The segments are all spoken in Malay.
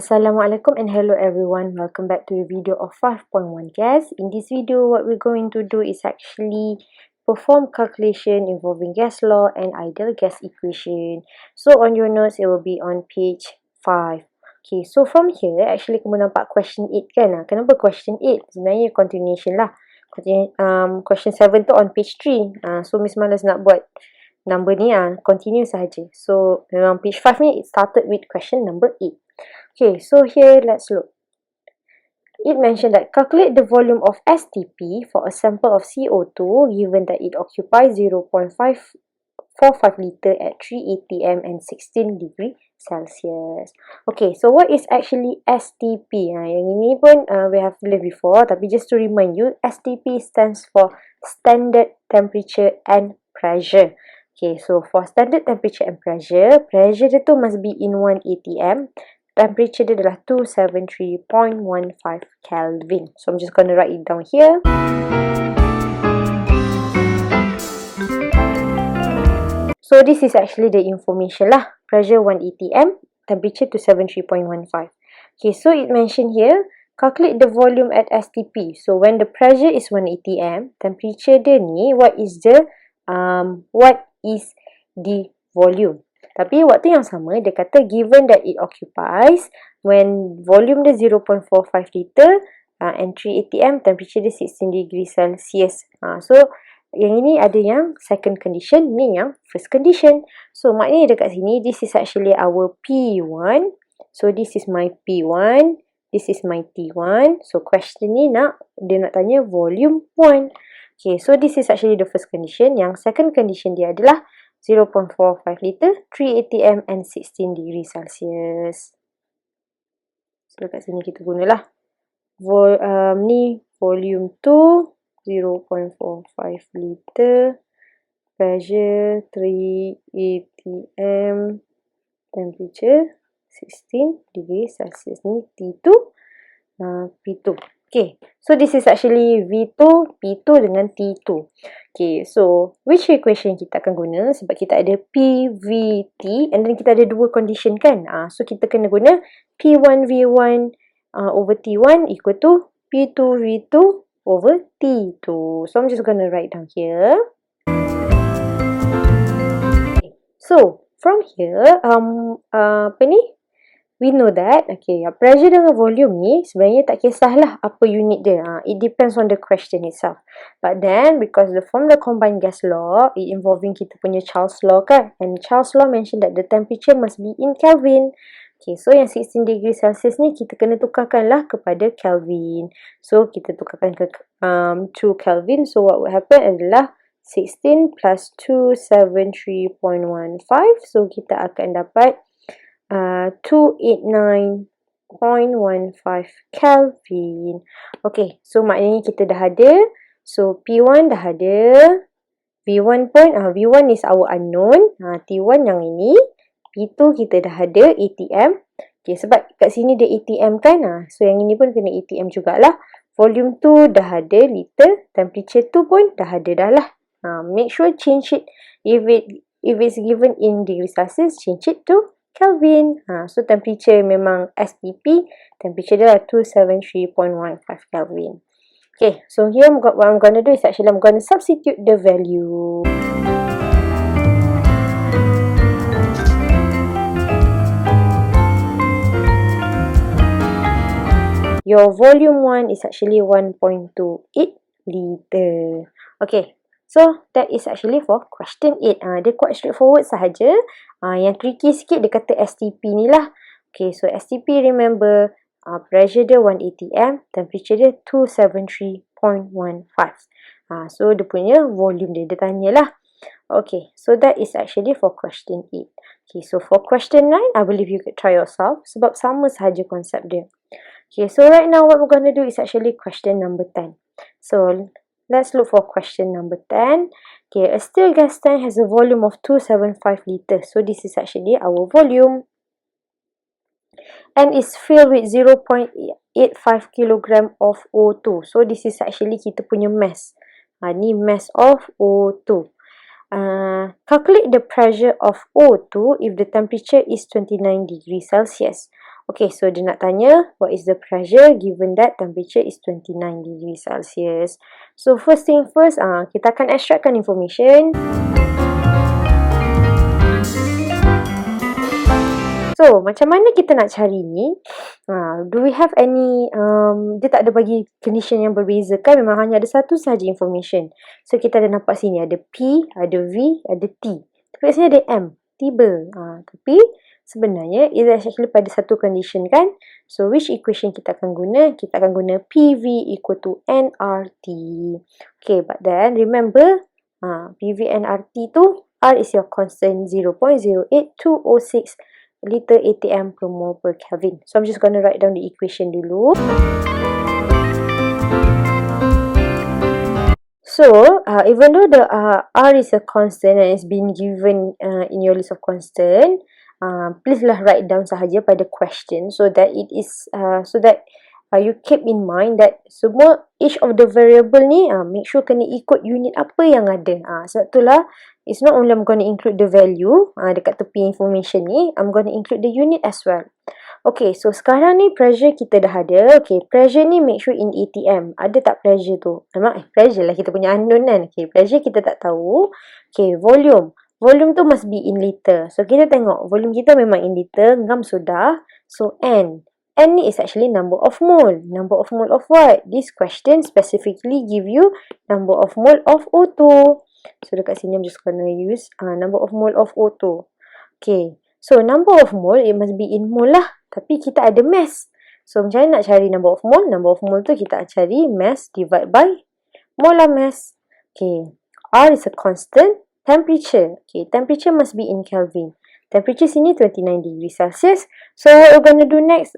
Assalamualaikum and hello everyone. Welcome back to the video of 5.1 gas. In this video, what we're going to do is actually perform calculation involving gas law and ideal gas equation. So on your notes, it will be on page 5. Okay, so from here, actually kamu nampak question 8 kan? Kenapa question 8? Sebenarnya continuation lah. Question 7 tu on page 3. So Miss malas nak buat number ni, continue sahaja. So memang page 5 ni, it started with question number 8. Okay, so here let's look. It mentioned that calculate the volume of STP for a sample of CO2 given that it occupies 0.545 liter at 3 atm and 16 degree Celsius. Okay, so what is actually STP? Yang ini pun we have learned before, tapi just to remind you, STP stands for standard temperature and pressure. Okay, so for standard temperature and pressure dia tu must be in 1 atm. Temperature dia adalah 273.15 Kelvin. So I'm just going to write it down here. So this is actually the information lah. Pressure 1 atm, temperature 273.15. Okay, so it mentioned here, calculate the volume at STP. So when the pressure is 1 atm, temperature dia ni, what is the volume? Tapi waktu yang sama, dia kata given that it occupies, when volume dia 0.45 liter and 3 atm, temperature dia 16 degree Celsius. So, yang ini ada yang second condition, ni yang first condition. So, maknanya dekat sini, this is actually our P1. So, this is my P1. This is my T1. So, question ni dia nak tanya volume 1. Okay, so this is actually the first condition. Yang second condition dia adalah 0.45 liter, 3 atm and 16 degree Celsius. So, kat sini kita gunalah ni volume 2, 0.45 liter, pressure 3 atm, temperature 16 degree Celsius. Ni T2, P2. Okay, so this is actually V2, P2 dengan T2. Okay, so which equation kita akan guna? Sebab kita ada PVT and then kita ada dua condition kan? So kita kena guna P1V1 over T1 equal to P2V2 over T2. So I'm just gonna write down here. Okay, so from here, we know that, okay, pressure dengan volume ni sebenarnya tak kisahlah apa unit dia. It depends on the question itself. But then, because from the combined gas law, it involving kita punya Charles law kan? And Charles law mentioned that the temperature must be in Kelvin. Okay, so yang 16 degree Celsius ni kita kena tukarkanlah kepada Kelvin. So, kita tukarkan ke to Kelvin. So, what will happen adalah 16 plus 273.15. So, kita akan dapat 289.15 Kelvin. Okay, so maknanya kita dah ada. So, P1 dah ada. V1 pun, V1 is our unknown. T1 yang ini. P2 kita dah ada, ATM. Okay, sebab kat sini dia ATM kan. So, yang ini pun kena ATM jugalah. Volume 2 dah ada, liter. Temperature 2 pun dah ada dah lah. Make sure change it. If it's given in degree Celsius, change it to Kelvin. So temperature memang STP, temperature dia 273.15 Kelvin. Okay, so here what I'm going to do is actually I'm going to substitute the value. Your volume 1 is actually 1.28 liter. Okay, so that is actually for question 8. Dia quite straightforward sahaja. Yang tricky sikit dia kata STP ni lah. Okay, so STP remember pressure dia 1 atm, temperature dia 273.15. So dia punya volume dia tanyalah. Okay, so that is actually for question 8. Okay, so for question 9, I believe you could try yourself sebab sama sahaja konsep dia. Okay, so right now what we're going to do is actually question number 10. So, let's look for question number 10. Okay, a steel gas tank has a volume of 275 liters. So, this is actually our volume. And is filled with 0.85 kg of O2. So, this is actually kita punya mass. Ni mass of O2. Calculate the pressure of O2 if the temperature is 29 degrees Celsius. Okay, so dia nak tanya what is the pressure given that temperature is 29 degrees Celsius. So first thing first, kita akan extractkan information. So, macam mana kita nak cari ni? Do we have any, dia tak ada bagi condition yang berbeza kan? Memang hanya ada satu sahaja information. So, kita ada nampak sini ada P, ada V, ada T. Tapi kat sini ada M, tiba. Tapi sebenarnya it is actually pada satu condition kan? So, which equation kita akan guna? Kita akan guna PV equal to nRT. Okay, but then remember, PV nRT tu, R is your constant 0.08206 liter ATM per mole per Kelvin. So I'm just going to write down the equation dulu. So even though the R is a constant and it's been given in your list of constant, please lah write down sahaja pada question so that it is you keep in mind that semua each of the variable ni make sure kena ikut unit apa yang ada. Sebab itulah it's not only I'm going to include the value dekat tepi information ni, I'm going to include the unit as well. Okay, so sekarang ni pressure kita dah ada. Okay, pressure ni make sure in ATM. Ada tak pressure tu? Pressure lah kita punya unknown kan. Okay, pressure kita tak tahu. Okay, volume. Volume tu must be in liter. So, kita tengok volume kita memang in liter. Ngam sudah. So, N. N ni is actually number of mole. Number of mole of what? This question specifically give you number of mole of O2. So, dekat sini I'm just gonna use number of mole of O2. Okay. So, number of mole, it must be in mole lah. Tapi kita ada mass. So, macam mana nak cari number of mole? Number of mole tu kita cari mass divide by molar mass. Okay. R is a constant. Temperature. Okay. Temperature must be in Kelvin. Temperature sini 29 degrees Celsius. So, what we're going to do next?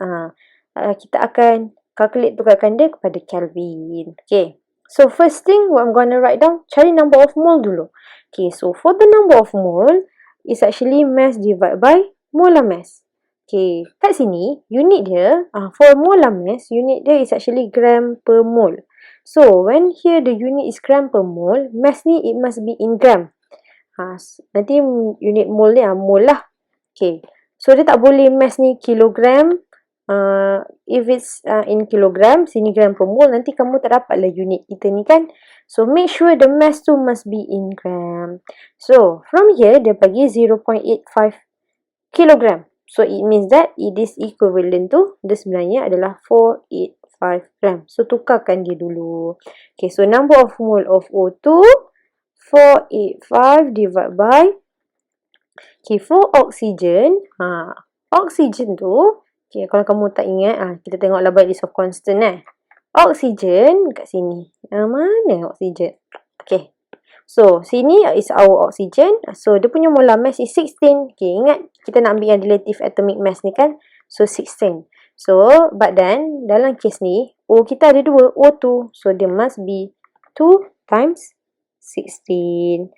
Kita akan calculate tukarkan dia kepada Kelvin. Okay. So, first thing, what I'm going to write down, cari number of mole dulu. Okay. So, for the number of mole, is actually mass divided by molar mass. Okay. Kat sini, unit dia, for molar mass, unit dia is actually gram per mole. So, when here the unit is gram per mole, mass ni, it must be in gram. Nanti unit mole ni mole lah. Okay. So, dia tak boleh mass ni kilogram. If it's in kilogram, sini gram per mole, nanti kamu tak dapat lah unit kita ni kan. So, make sure the mass tu must be in gram. So, from here, dia bagi 0.85 kilogram. So, it means that it is equivalent to, dia sebenarnya adalah 485 gram. So, tukarkan dia dulu. Okay, so number of mole of O2, 485 divided by, okay, for oxygen, oxygen tu, okay, kalau kamu tak ingat, kita tengoklah by list of constant oxygen kat sini. Mana oxygen? Okay. So, sini is our oxygen. So, dia punya molar mass is 16. Okay, ingat kita nak ambil yang relative atomic mass ni kan? So, 16. So, but then, dalam case ni, O kita ada 2, O2. So, dia must be 2 times 16.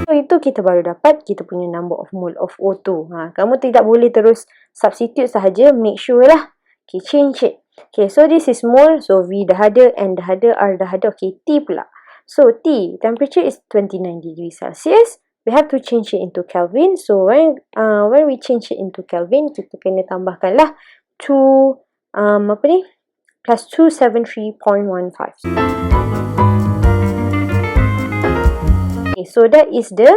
So, itu kita baru dapat kita punya number of mole of O2. Kamu tidak boleh terus substitute sahaja. Make sure lah. Okay, change it. Okay, so this is mole. So, V dah ada, N dah ada, R dah ada. Okay, T pula. So, T, temperature is 29 degrees Celsius. We have to change it into Kelvin. So, when we change it into Kelvin, kita kena tambahkan lah plus 273.15. Okay, so that is the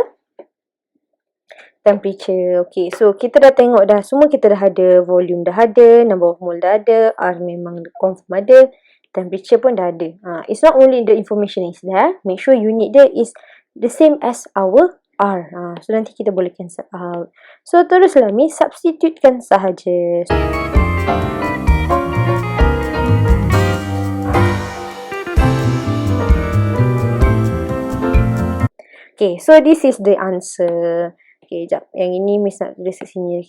temperature. Okay, so kita dah tengok dah. Semua kita dah ada. Volume dah ada. Number of mole dah ada. R memang confirm ada. Temperature pun dah ada. It's not only the information is there. Make sure unit dia is the same as our R. So, nanti kita boleh cancel out. So, teruslah ni substitutekan sahaja. Okay, so this is the answer. Okay, jap. Yang ini Miss nak tulis kat sini.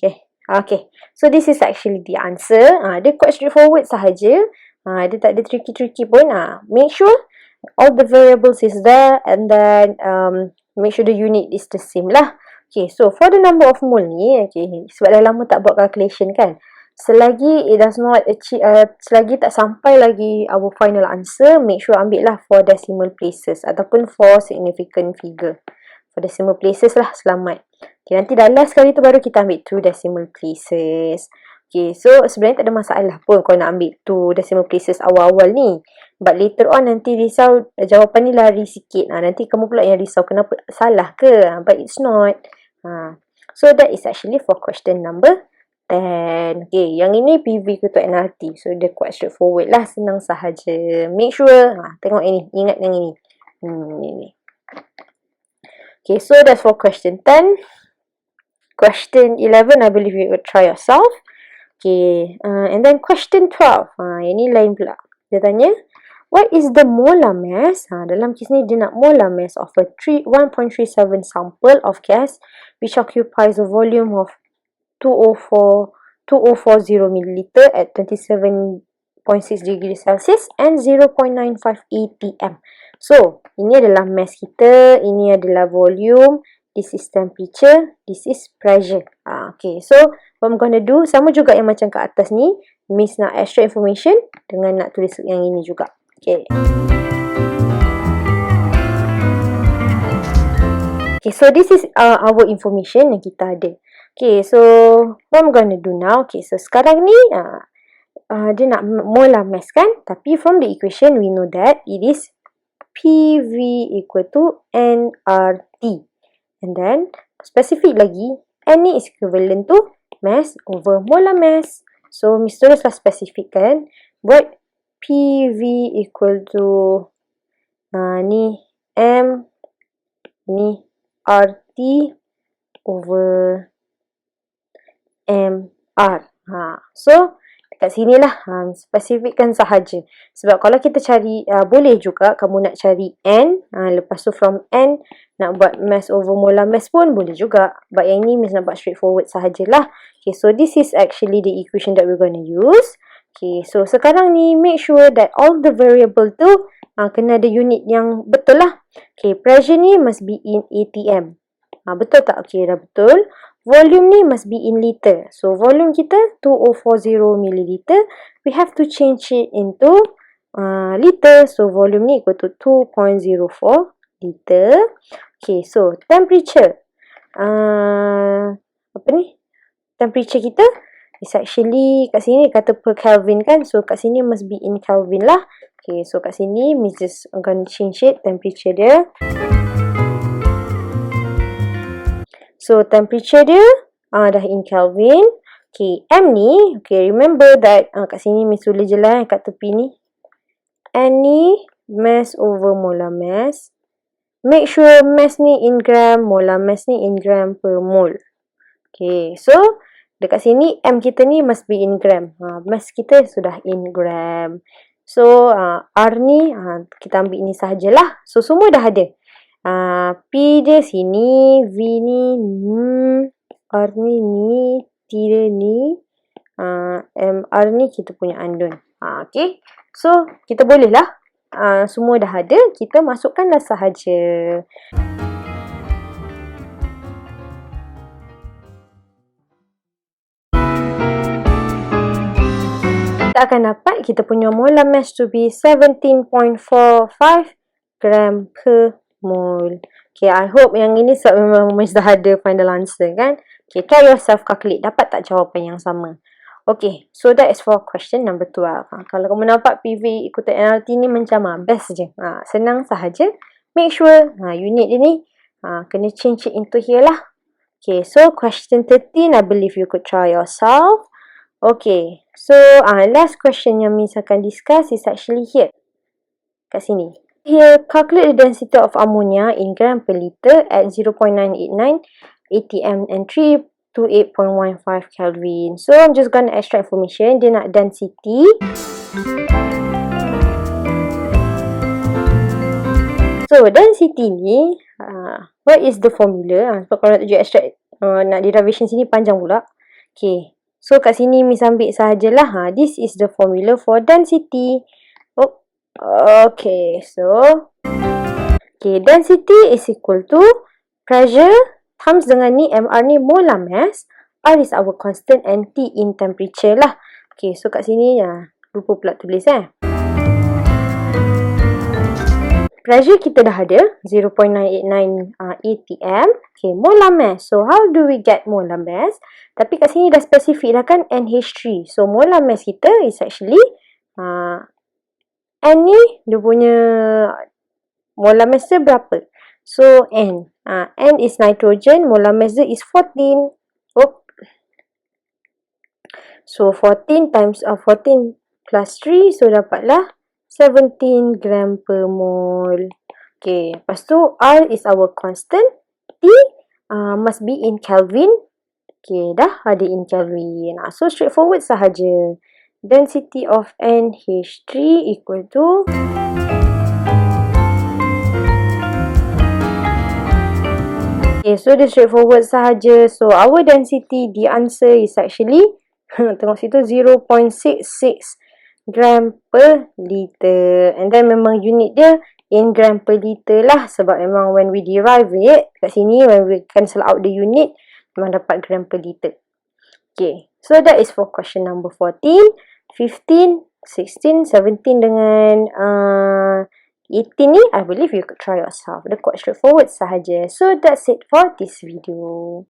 Okay. So, this is actually the answer. Dia quite straightforward sahaja. Dia tak ada tricky-tricky pun. Make sure all the variables is there and then make sure the unit is the same lah. Okay, so for the number of mole ni, okay, sebab dah lama tak buat calculation kan. Selagi it does not achieve, selagi tak sampai lagi our final answer, make sure ambil lah 4 decimal places ataupun 4 significant figure. For decimal places lah, selamat. Okay, nanti dah last kali tu baru kita ambil 2 decimal places. Okay, so sebenarnya tak ada masalah pun kalau nak ambil 2 decimal places awal-awal ni. But later on nanti risau jawapan ni lari sikit. Nanti kamu pula yang risau kenapa salah ke? But it's not. So that is actually for question number 10. Okay, yang ini PV kutu NRT. So dia quite straightforward lah, senang sahaja. Make sure, tengok ini, ingat yang ini. Ini. Okay, so that's for question 10. Question 11, I believe you will try yourself. Okay, and then question 12. Ini lain pula. Dia tanya, what is the molar mass? Dalam kes ni dia nak molar mass of a 1.37 sample of gas which occupies a volume of 2040 ml at 27.6 degrees Celsius and 0.95 atm. So, ini adalah mass kita, ini adalah volume, this is temperature, this is pressure. Okay, so what I'm gonna do, sama juga yang macam kat atas ni, Miss nak extra information dengan nak tulis yang ini juga. Okay. Okay, so this is our information yang kita ada. Okay, so what I'm gonna do now, okay, so sekarang ni, dia nak molar mass kan? Tapi from the equation, we know that it is PV equal to nRT. And then, specific lagi, N ni is equivalent to mass over molar mass. So, Miss tulislah specific kan. Buat PV equal to, ni M, ni RT over MR. So, dekat sinilah spesifikkan sahaja. Sebab kalau kita cari, boleh juga kamu nak cari N, lepas tu from N nak buat mass over molar mass pun boleh juga. But yang ni Miss nak buat straightforward sahajalah. Okay, so this is actually the equation that we're going to use. Okay, so sekarang ni make sure that all the variable tu kena ada unit yang betul lah. Okay, pressure ni must be in ATM. Betul tak? Okay, dah betul. Volume ni must be in liter. So, volume kita 2040 ml. We have to change it into liter. So, volume ni equal to 2.04 liter. Okay, so temperature. Apa ni? Temperature kita is actually kat sini kata per Kelvin kan. So, kat sini must be in Kelvin lah. Okay, so kat sini Miss just akan change it. Temperature dia. So, temperature dia dah in Kelvin. Okay, M ni, okay, remember that kat sini Miss tulis je lah kat tepi ni. N ni, mass over molar mass. Make sure mass ni in gram, molar mass ni in gram per mole. Okay, so, dekat sini M kita ni must be in gram. Mass kita sudah in gram. So, R ni, kita ambil ni sahajalah. So, semua dah ada. P dia sini, V ni, R ni, T dia ni, MR ni kita punya undon. Okay, so kita boleh lah. Semua dah ada, kita masukkanlah sahaja. Kita akan dapat kita punya molar mass to be 17.45 gram per mole. Okay, I hope yang ini sebab memang Miss dah ada final answer kan. Okay, try yourself calculate. Dapat tak jawapan yang sama? Okay, so that is for question number 12. Kalau kamu nampak PV ikutan NRT ni macam best je. Senang sahaja. Make sure unit dia ni kena change it into here lah. Okay, so question 13, I believe you could try yourself. Okay, so last question yang Miss akan discuss is actually here. Kat sini. Here, calculate the density of ammonia in gram per liter at 0.989 atm and 328.15 Kelvin. So, I'm just gonna extract information. Dia nak density. So, density ni, what is the formula? Sebab kalau nak tuju extract, nak derivation sini panjang pula. Okay. So, kat sini Miss ambil sahajalah. This is the formula for density. Okay, so density is equal to pressure times dengan ni MR ni molar mass, R is our constant and T in temperature lah. Okay, so kat sini lupa pula tulis pressure kita dah ada 0.989 atm. Okay, molar mass. So how do we get molar mass? Tapi kat sini dah spesifik dah kan, NH3. So molar mass kita is actually N ni dia punya molar mass dia berapa? So N. N is nitrogen, molar mass dia is 14. So 14 times 14 plus 3, so dapatlah 17 gram per mole. Okay, lepas tu R is our constant. T must be in Kelvin. Okay, dah ada in Kelvin. So straightforward sahaja. Density of NH3 equal to okay, so dia straightforward sahaja. So our density, the answer is actually tengok situ 0.66 gram per liter. And then memang unit dia in gram per liter lah. Sebab memang when we derive it, kat sini when we cancel out the unit, memang dapat gram per liter. Okay, so that is for question number 14, 15, 16, 17 dengan 18 ni, I believe you could try yourself. Dia quite straightforward sahaja. So that's it for this video.